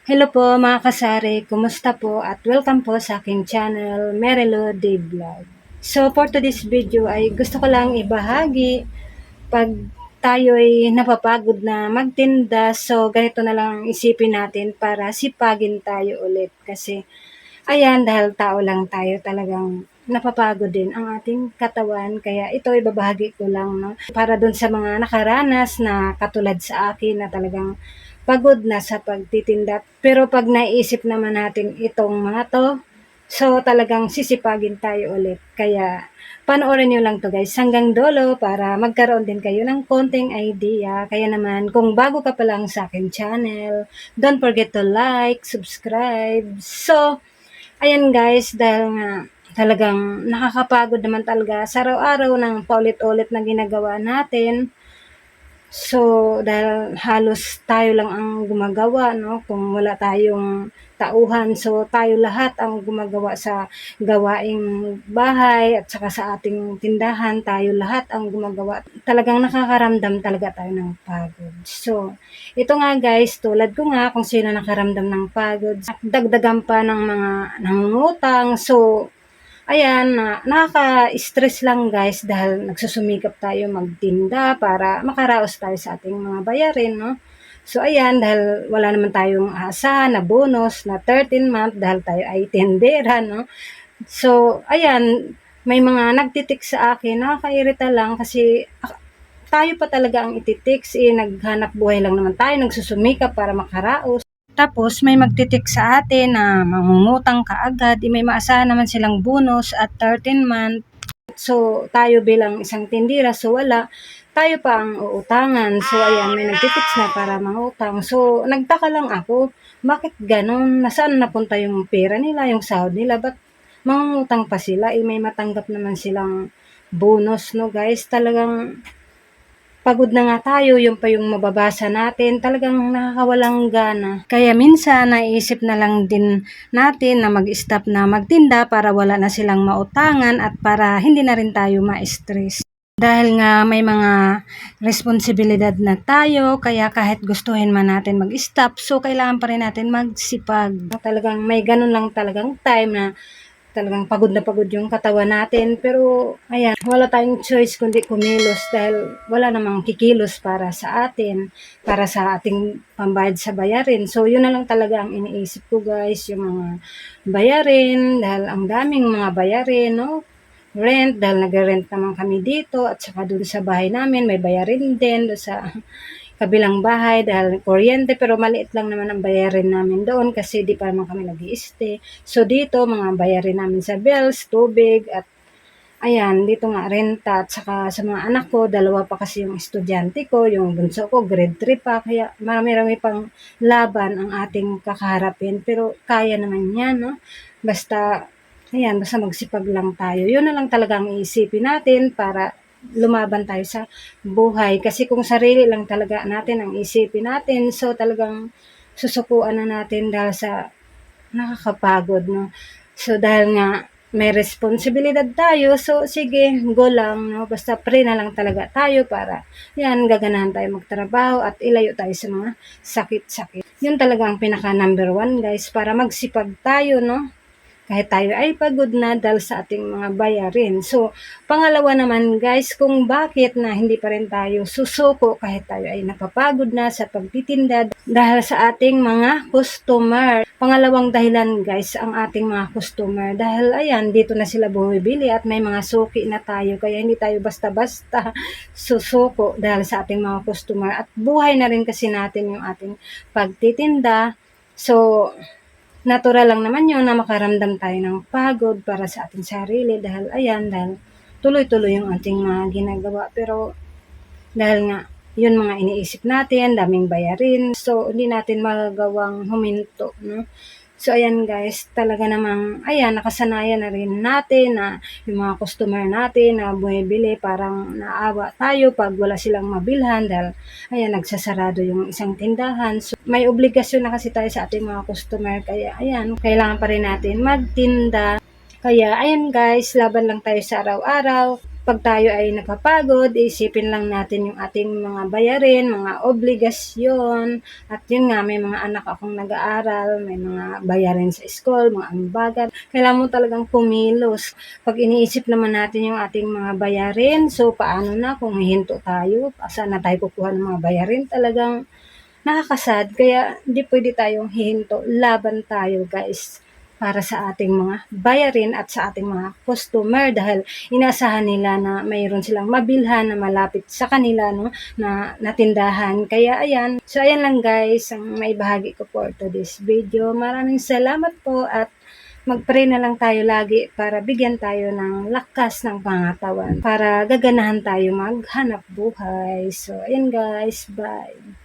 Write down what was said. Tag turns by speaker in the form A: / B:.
A: Hello po mga kasari, kumusta po at welcome po sa aking channel, Merelo Day Vlog. So for today's video ay gusto ko lang ibahagi pag tayo ay napapagod na magtinda, so ganito na lang ang isipin natin para sipagin tayo ulit. Kasi ayan, dahil tao lang tayo, talagang napapagod din ang ating katawan. Kaya ito ibabahagi ko lang, no? Para dun sa mga nakaranas na katulad sa akin na talagang pagod na sa pagtitinda. Pero pag naisip naman natin itong mga to, so talagang sisipagin tayo ulit. Kaya panoorin nyo lang to guys hanggang dulo para magkaroon din kayo ng konting idea. Kaya naman kung bago ka pa lang sa akin channel, don't forget to like, subscribe. So, ayan guys, dahil nga talagang nakakapagod naman talaga sa araw-araw ng paulit-ulit na ginagawa natin. So, dahil halos tayo lang ang gumagawa, no? Kung wala tayong tauhan, so tayo lahat ang gumagawa sa gawaing bahay at saka sa ating tindahan, tayo lahat ang gumagawa. Talagang nakakaramdam talaga tayo ng pagod. So, ito nga guys, tulad ko nga kung sino nakaramdam ng pagod, dagdagan pa ng mga nangungutang, so ayan, nakaka-stress lang guys dahil nagsusumikap tayo magtinda para makaraos tayo sa ating mga bayarin, no? So ayan, dahil wala naman tayong asa na bonus na 13 month dahil tayo ay tendera, no? So ayan, may mga nagtitik sa akin, nakakairita lang kasi tayo pa talaga ang ititiks, naghanap buhay lang naman tayo, nagsusumikap para makaraos. Tapos may magtitik sa atin na mangungutang ka agad, may maasahan naman silang bonus at 13 month. So tayo bilang isang tindira, so wala, tayo pa ang uutangan. So ayan, may nagtitik na para mangutang. So nagtaka lang ako, bakit ganon? Nasaan napunta yung pera nila, yung sahod nila? Ba't mangungutang pa sila? May matanggap naman silang bonus, no guys? Talagang pagod na nga tayo, yung pa yung mababasa natin, talagang nakakawalang gana. Kaya minsan, naisip na lang din natin na mag-stop na magtinda para wala na silang mautangan at para hindi na rin tayo ma-stress. Dahil nga may mga responsibilidad na tayo, kaya kahit gustuhin man natin mag-stop, so kailangan pa rin natin magsipag. Talagang may ganun lang talagang time na talagang pagod na pagod yung katawan natin. Pero, ayan, wala tayong choice kundi kumilos dahil wala namang kikilos para sa atin, para sa ating pambayad sa bayarin. So, yun na lang talaga ang iniisip ko guys, yung mga bayarin, dahil ang daming mga bayarin, no? Rent, dahil nag-rent naman kami dito, at saka dun sa bahay namin, may bayarin din, dun sa kabilang bahay dahil kuryente, pero maliit lang naman ang bayarin namin doon kasi di pa naman kami nag-i-stay. So dito, mga bayarin namin sa bills, tubig, at ayan, dito nga renta, at saka sa mga anak ko, dalawa pa kasi yung estudyante ko, yung bunso ko, grade 3 pa, kaya marami-rami pang laban ang ating kakaharapin, pero kaya naman yan, no? Basta, ayan, basta magsipag lang tayo. Yun na lang talaga ang iisipin natin para lumaban tayo sa buhay. Kasi kung sarili lang talaga natin ang isipin natin, so talagang susukuan na natin dahil sa nakakapagod, no? So dahil nga may responsibilidad tayo, so sige, go lang, no? Basta pray na lang talaga tayo para yan, gaganahan tayo magtrabaho at ilayo tayo sa mga sakit-sakit. Yun talaga ang pinaka number 1 guys, para magsipag tayo, no? Kahit tayo ay pagod na dahil sa ating mga bayarin. So, pangalawa naman guys, kung bakit na hindi pa rin tayo susuko kahit tayo ay napapagod na sa pagtitinda dahil sa ating mga customer. Pangalawang dahilan guys, ang ating mga customer. Dahil ayan, dito na sila bumibili at may mga suki na tayo. Kaya hindi tayo basta-basta susuko dahil sa ating mga customer. At buhay na rin kasi natin yung ating pagtitinda. So, natural lang naman yun na makaramdam tayo ng pagod para sa ating sarili dahil ayan, dahil tuloy-tuloy yung ating mga ginagawa. Pero dahil nga, yun mga iniisip natin, daming bayarin, so hindi natin magagawang huminto, no? So ayan guys, talaga namang, ayan, nakasanayan na rin natin na yung mga customer natin na bumibili, parang naawa tayo pag wala silang mabilhan dahil, ayan, nagsasarado yung isang tindahan. So may obligasyon na kasi tayo sa ating mga customer, kaya ayan, kailangan pa rin natin magtinda. Kaya ayan guys, laban lang tayo sa araw-araw. pag tayo ay napapagod, isipin lang natin yung ating mga bayarin, mga obligasyon, at yun nga, may mga anak akong nag-aaral, may mga bayarin sa school, mga ambagan. Kailangan mo talagang kumilos. Pag iniisip naman natin yung ating mga bayarin, so paano na kung hihinto tayo? Saan na tayo kukuha ng mga bayarin? Talagang nakakasad. Kaya hindi pwede tayong hihinto. Laban tayo, guys, para sa ating mga bayarin at sa ating mga customer dahil inaasahan nila na mayroon silang mabilhan na malapit sa kanila, no, na tindahan. Kaya ayan. So ayan lang, guys, ang maibahagi ko for today's video. Maraming salamat po at mag-pray na lang tayo lagi para bigyan tayo ng lakas ng pangatawan para gaganahan tayo maghanap buhay. So ayan, guys, bye.